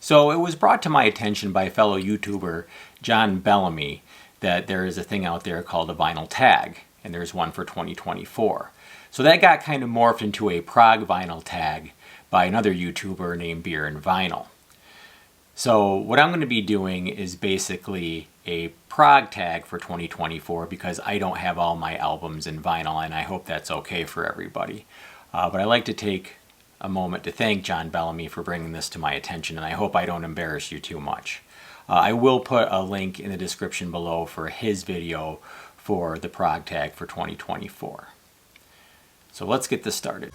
So it was brought to my attention by fellow YouTuber John Bellamy that there is a thing out there called a vinyl tag, and there's one for 2024. So that got kind of morphed into a Prog vinyl tag by another YouTuber named Beer and Vinyl. So what I'm going to be doing is basically a Prog tag for 2024 because I don't have all my albums in vinyl, and I hope that's okay for everybody. But I'd like to take a moment to thank John Bellamy for bringing this to my attention, and I hope I don't embarrass you too much. I will put a link in the description below for his video for the Prog tag for 2024. So let's get this started.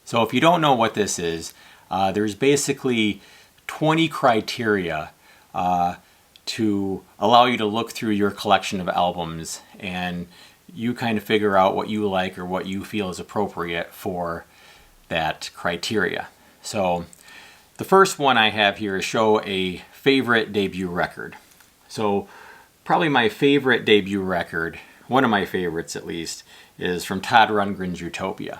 So if you don't know what this is, there's basically 20 criteria to allow you to look through your collection of albums, and you kind of figure out what you like or what you feel is appropriate for that criteria. So the first one I have here is show a favorite debut record. So probably my favorite debut record, one of my favorites at least, is from Todd Rundgren's Utopia.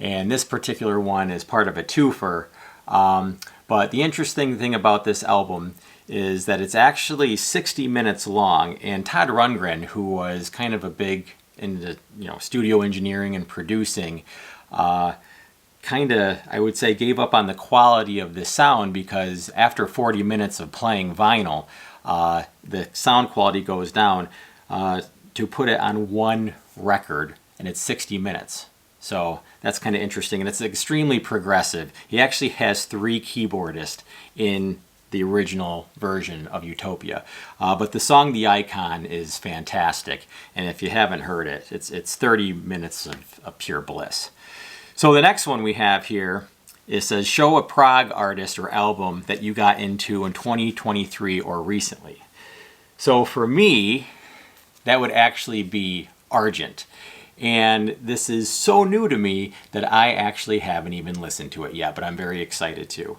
And this particular one is part of a twofer. But the interesting thing about this album is that it's actually 60 minutes long. And Todd Rundgren, who was kind of a big into studio engineering and producing, kind of, I would say, gave up on the quality of the sound because after 40 minutes of playing vinyl, the sound quality goes down to put it on one record, and it's 60 minutes. So that's kind of interesting, and it's extremely progressive. He actually has 3 keyboardists in the original version of Utopia. But the song The Icon is fantastic, and if you haven't heard it, it's 30 minutes of pure bliss. So the next one we have here, it says, show a Prog artist or album that you got into in 2023 or recently. So for me, that would actually be Argent. And this is so new to me that I actually haven't even listened to it yet, but I'm very excited to.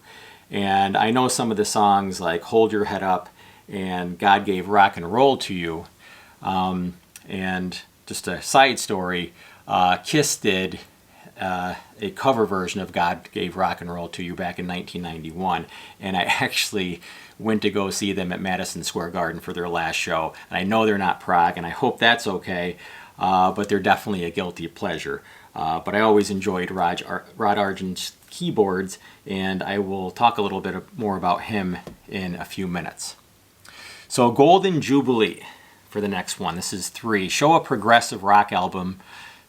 And I know some of the songs like Hold Your Head Up and God Gave Rock and Roll to You. And just a side story, Kiss did a cover version of God Gave Rock and Roll to You back in 1991. And I actually went to go see them at Madison Square Garden for their last show. And I know they're not Prog, and I hope that's okay. But they're definitely a guilty pleasure. But I always enjoyed Rod Argent's keyboards, and I will talk a little bit more about him in a few minutes. So Golden Jubilee for the next one. This is 3. Show a progressive rock album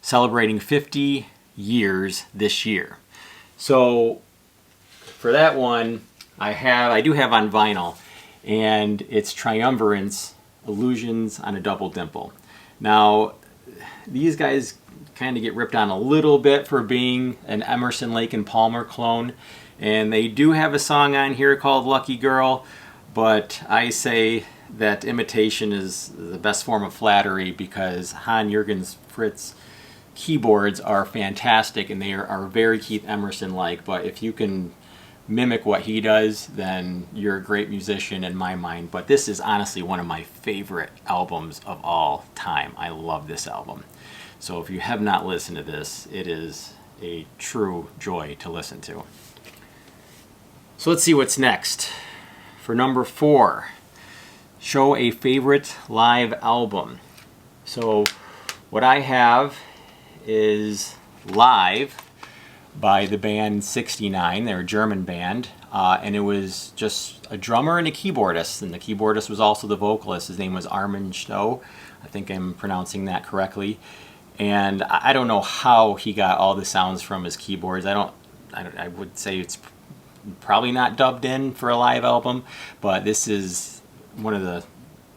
celebrating 50 years this year. So for that one, I do have on vinyl, and it's Triumvirance, Illusions on a Double Dimple. Now, these guys kind of get ripped on a little bit for being an Emerson, Lake and Palmer clone, and they do have a song on here called Lucky Girl, but I say that imitation is the best form of flattery because Hans-Jürgen Fritz's keyboards are fantastic and they are very Keith Emerson-like, but if you can mimic what he does, then you're a great musician in my mind. But this is honestly one of my favorite albums of all time. I love this album. So if you have not listened to this, it is a true joy to listen to. So let's see what's next. For number 4, show a favorite live album. So what I have is Live by the band 69. They're a German band, and it was just a drummer and a keyboardist, and the keyboardist was also the vocalist. His name was Armin Stowe. I think I'm pronouncing that correctly. And I don't know how he got all the sounds from his keyboards. I would say it's probably not dubbed in for a live album, but this is one of the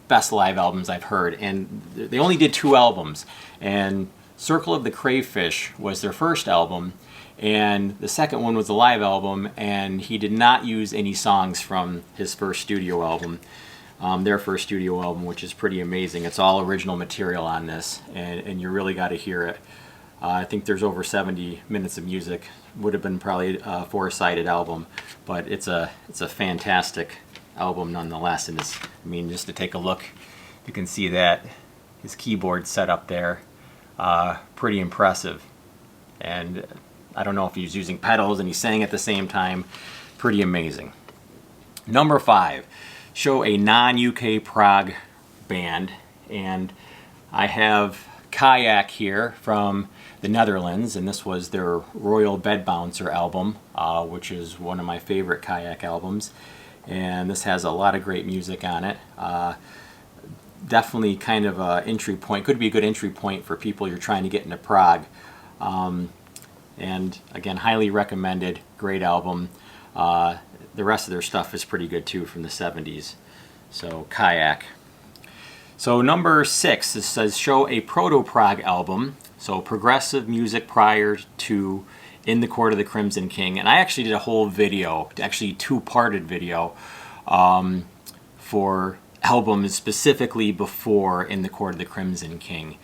best live albums I've heard. And they only did 2 albums, and Circle of the Crayfish was their first album, and the second one was a live album, and he did not use any songs from his first studio album, their first studio album, which is pretty amazing. It's all original material on this, and you really got to hear it. I think there's over 70 minutes of music. Would have been probably a 4-sided album, but it's a fantastic album nonetheless. And this, I mean, just to take a look, you can see that his keyboard set up there, pretty impressive. And I don't know if he was using pedals and he sang at the same time. Pretty amazing. Number 5, show a non-UK prog band, and I have Kayak here from the Netherlands, and this was their Royal Bed Bouncer album, which is one of my favorite Kayak albums, and this has a lot of great music on it. Definitely kind of an entry point, could be a good entry point for people you're trying to get into prog, and again, highly recommended, great album. The rest of their stuff is pretty good too from the 70s. So Kayak. So number 6, it says show a proto-prog album. So progressive music prior to In the Court of the Crimson King. And I actually did a whole video, actually 2-parted video, for albums specifically before In the Court of the Crimson King.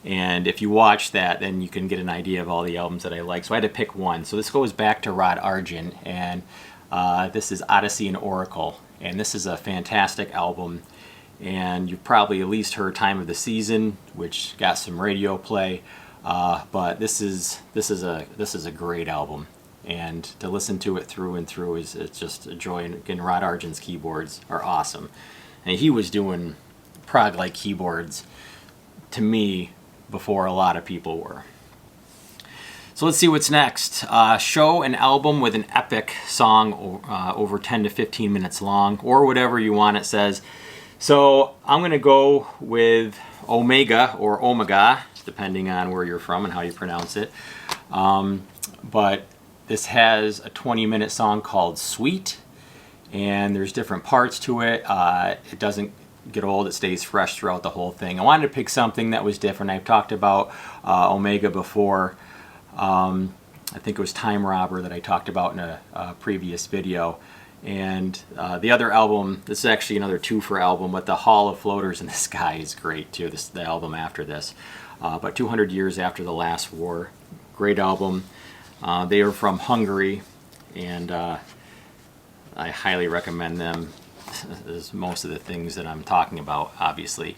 And if you watch that, then you can get an idea of all the albums that I like. So I had to pick one. So this goes back to Rod Argent, and this is Odyssey and Oracle. And this is a fantastic album. And you've probably at least heard Time of the Season, which got some radio play. But this is a great album. And to listen to it through and through it's just a joy. And again, Rod Argent's keyboards are awesome. And he was doing prog-like keyboards, to me, before a lot of people were. So let's see what's next. Show an album with an epic song over 10 to 15 minutes long, or whatever you want, it says. So I'm going to go with Omega, or Omega, depending on where you're from and how you pronounce it. But this has a 20-minute song called Sweet, and there's different parts to it. It doesn't get old, it stays fresh throughout the whole thing. I wanted to pick something that was different. I've talked about Omega before. I think it was Time Robber that I talked about in a previous video. And the other album, this is actually another 2-for album, but The Hall of Floaters in the Sky is great too, the album after this. But 200 Years After the Last War, great album. They are from Hungary, and I highly recommend them. As most of the things that I'm talking about, obviously.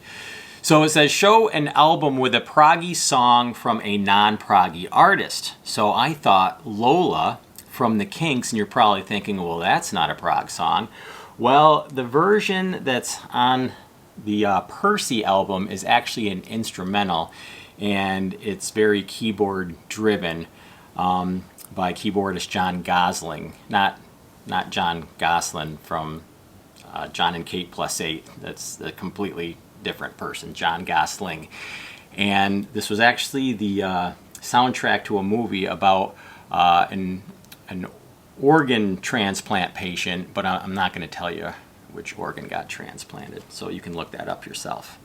So it says show an album with a proggy song from a non-proggy artist. So I thought Lola from the Kinks, and you're probably thinking, well, that's not a prog song. Well, the version that's on the Percy album is actually an instrumental, and it's very keyboard driven by keyboardist John Gosling, not John Gosling from John and Kate Plus 8. That's a completely different person, John Gosling. And this was actually the soundtrack to a movie about an organ transplant patient, but I'm not going to tell you which organ got transplanted, so you can look that up yourself.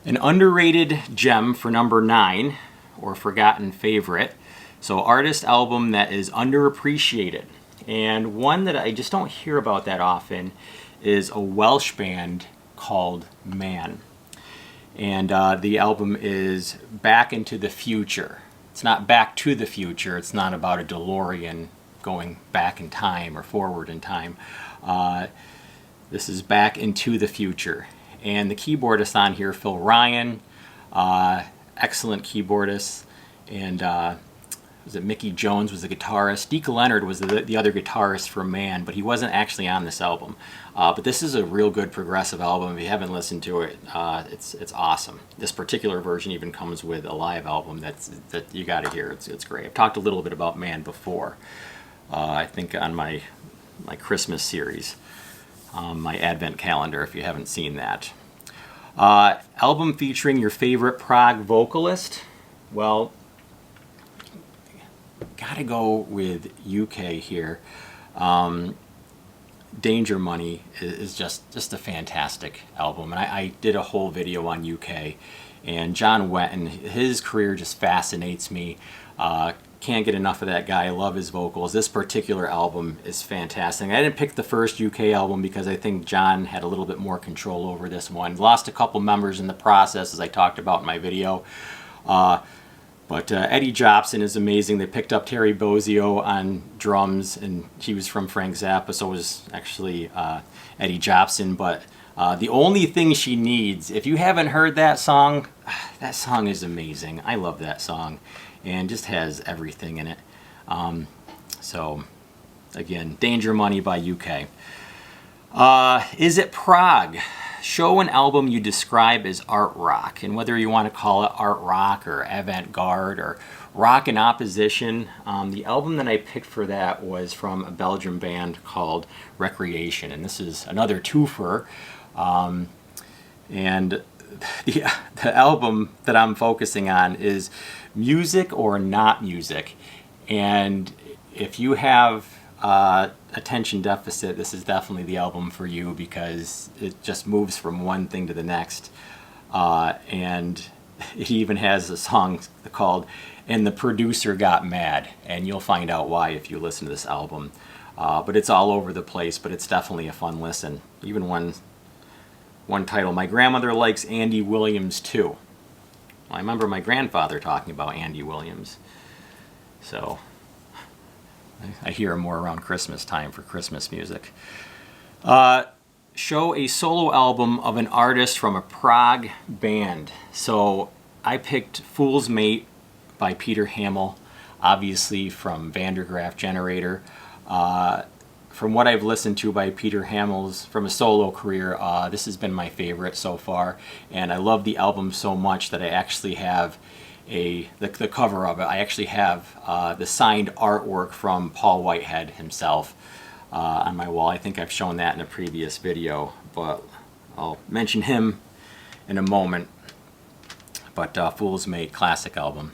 An underrated gem for number 9, or forgotten favorite. So artist album that is underappreciated. And one that I just don't hear about that often is a Welsh band called Man. And the album is Back into the Future. It's not Back to the Future. It's not about a DeLorean going back in time or forward in time. This is Back into the Future. And the keyboardist on here, Phil Ryan, excellent keyboardist. And was it Mickey Jones was the guitarist. Deke Leonard was the other guitarist for Man, but he wasn't actually on this album. But this is a real good progressive album. If you haven't listened to it, it's awesome. This particular version even comes with a live album that you got to hear. It's great. I've talked a little bit about Man before. I think on my Christmas series, my Advent calendar. If you haven't seen that, album featuring your favorite prog vocalist. Well, gotta go with UK here. Danger Money is just a fantastic album, and I did a whole video on UK. And John Wetton, his career just fascinates me. Can't get enough of that guy. I love his vocals. This particular album is fantastic. I didn't pick the first UK album because I think John had a little bit more control over this one. Lost a couple members in the process, as I talked about in my video. But Eddie Jobson is amazing. They picked up Terry Bozzio on drums, and he was from Frank Zappa, so was actually Eddie Jobson. But The Only Thing She Needs, if you haven't heard that song is amazing. I love that song, and just has everything in it. So, again, Danger Money by UK. Is it prog? Show an album you describe as art rock, and whether you want to call it art rock or avant-garde or rock in opposition. The album that I picked for that was from a Belgian band called Recreation, and this is another twofer. And the album that I'm focusing on is Music or Not Music, and if you have attention deficit, this is definitely the album for you, because it just moves from one thing to the next, and it even has a song called "And the Producer Got Mad," and you'll find out why if you listen to this album. But it's all over the place, but it's definitely a fun listen. Even one title, "My Grandmother Likes Andy Williams Too." Well, I remember my grandfather talking about Andy Williams, so I hear him more around Christmas time for Christmas music. Show a solo album of an artist from a prog band. So I picked Fool's Mate by Peter Hamel, obviously from Vandergraaf Generator. From what I've listened to by Peter Hamel's from a solo career, this has been my favorite so far, and I love the album so much that I actually have the cover of it. I actually have the signed artwork from Paul Whitehead himself on my wall. I think I've shown that in a previous video, but I'll mention him in a moment. But Fool's Mate, classic album.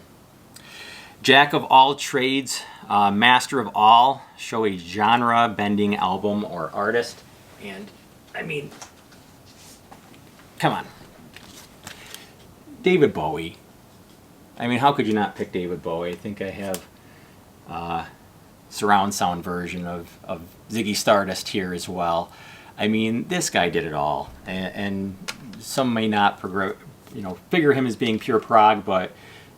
Jack of All Trades, Master of All. Show a genre-bending album or artist. And, I mean, come on. David Bowie. I mean, how could you not pick David Bowie? I think I have surround sound version of Ziggy Stardust here as well. I mean, this guy did it all, and some may not figure him as being pure prog, but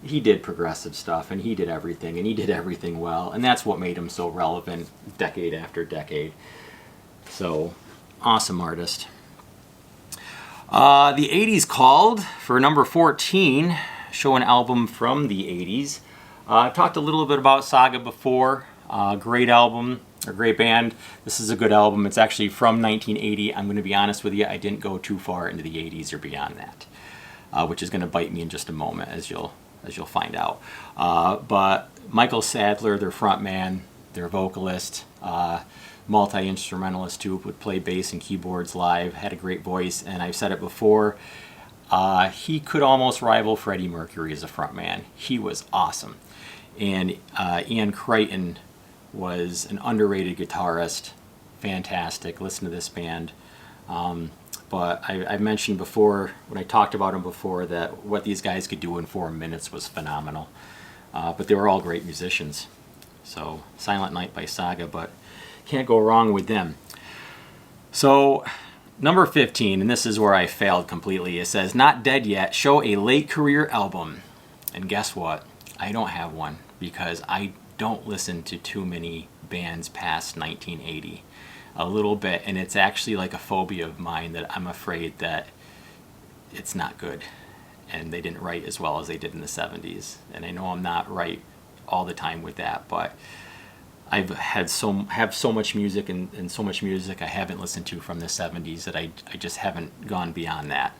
he did progressive stuff, and he did everything, and he did everything well, and that's what made him so relevant decade after decade. So, awesome artist. The 80s called for number 14. Show an album from the 80s. I've talked a little bit about Saga before. Great album, or great band. This is a good album. It's actually from 1980. I'm going to be honest with you, I didn't go too far into the 80s or beyond that, which is going to bite me in just a moment, as you'll find out. But Michael Sadler, their front man, their vocalist, multi-instrumentalist too, would play bass and keyboards live, had a great voice, and I've said it before, he could almost rival Freddie Mercury as a frontman. He was awesome. And Ian Crichton was an underrated guitarist. Fantastic. Listen to this band. But I mentioned before, when I talked about them before, that what these guys could do in 4 minutes was phenomenal. But they were all great musicians. So, Silent Night by Saga, but can't go wrong with them. So, number 15, and this is where I failed completely. It says, Not Dead Yet, show a late career album. And guess what? I don't have one, because I don't listen to too many bands past 1980. A little bit, and it's actually like a phobia of mine that I'm afraid that it's not good, and they didn't write as well as they did in the 70s. And I know I'm not right all the time with that, but I've have so much music and so much music I haven't listened to from the 70s that I just haven't gone beyond that.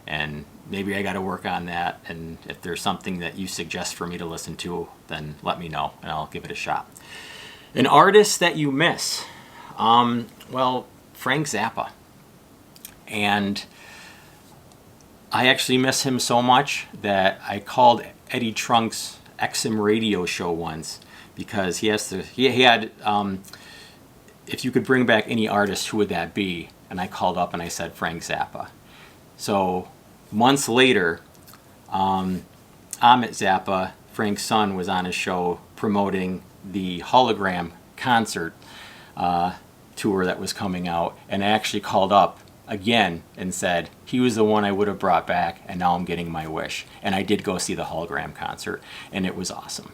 And maybe I got to work on that, and if there's something that you suggest for me to listen to, then let me know and I'll give it a shot. An artist that you miss. Well, Frank Zappa. And I actually miss him so much that I called Eddie Trunk's XM radio show once, because he had if you could bring back any artist, who would that be? And I called up and I said Frank Zappa. So months later, Amit Zappa, Frank's son, was on his show promoting the Hologram concert tour that was coming out, and I actually called up again and said he was the one I would have brought back, and now I'm getting my wish. And I did go see the hologram concert, and it was awesome.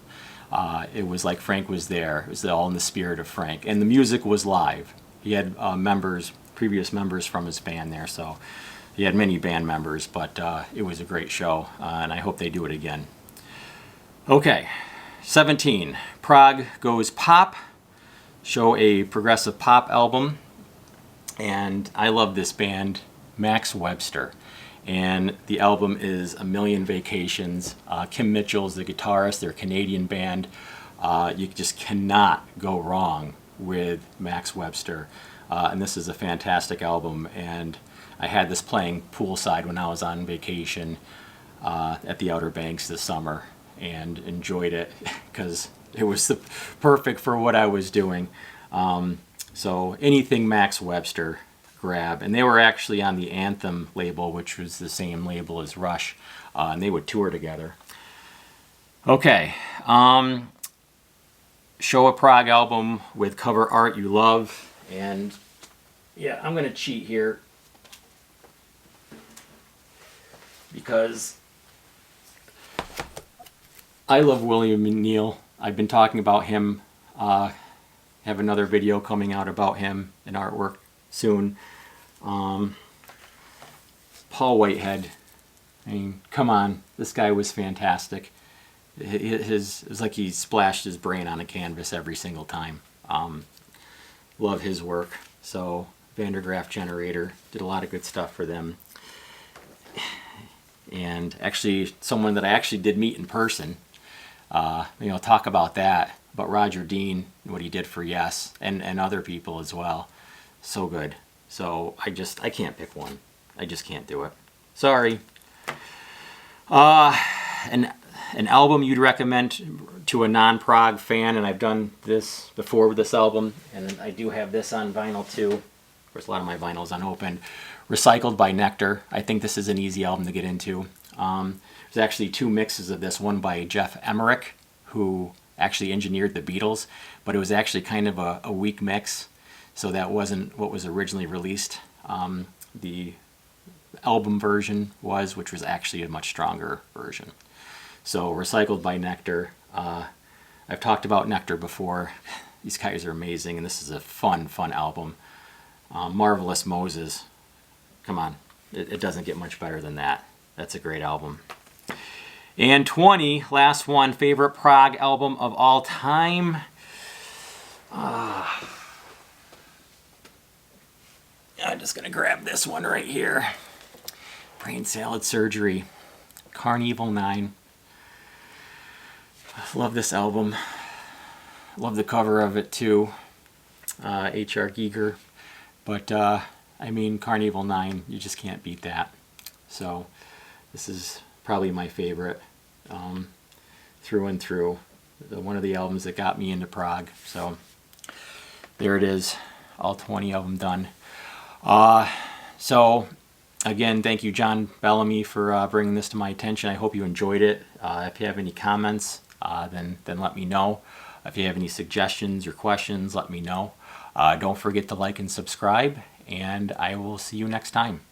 It was like Frank was there. It was all in the spirit of Frank, and the music was live. He had previous members from his band there, so he had many band members, but it was a great show, and I hope they do it again. Okay, 17. Prog goes pop. Show a progressive pop album, and I love this band, Max Webster, and the album is A Million Vacations. Kim Mitchell's the guitarist. They're a Canadian band. You just cannot go wrong with Max Webster, and this is a fantastic album, and I had this playing poolside when I was on vacation at the Outer Banks this summer, and enjoyed it because it was perfect for what I was doing. So anything Max Webster, grab. And they were actually on the Anthem label, which was the same label as Rush, and they would tour together. Okay, show a Prog album with cover art you love. And yeah, I'm going to cheat here because I love William Neal. I've been talking about him. Have another video coming out about him and artwork soon. Paul Whitehead. I mean, come on, this guy was fantastic. It was like he splashed his brain on a canvas every single time. Love his work. So Vandergraaf Generator did a lot of good stuff for them. And actually, someone that I actually did meet in person. Talk about that. But Roger Dean, what he did for Yes, and other people as well. So good. So I can't pick one. I just can't do it. Sorry. An album you'd recommend to a non-Prog fan, and I've done this before with this album, and I do have this on vinyl too. Of course, a lot of my vinyl is unopened. Recycled by Nectar. I think this is an easy album to get into. There's actually two mixes of this, one by Jeff Emmerich, who actually engineered the Beatles, but it was actually kind of a weak mix, so that wasn't what was originally released. The album version which was actually a much stronger version. So Recycled by Nectar. I've talked about Nectar before. These guys are amazing, and this is a fun album. Marvelous Moses. Come on, it doesn't get much better than that. That's a great album. And 20, last one, favorite Prog album of all time. I'm just going to grab this one right here. Brain Salad Surgery, Carnival 9. Love this album. Love the cover of it too. H.R. Giger. But, I mean, Carnival 9, you just can't beat that. So, this is probably my favorite through and through. One of the albums that got me into Prog. So there it is, all 20 of them done. So again, thank you, John Bellamy, for bringing this to my attention. I hope you enjoyed it. If you have any comments, then let me know. If you have any suggestions or questions, let me know. Don't forget to like and subscribe, and I will see you next time.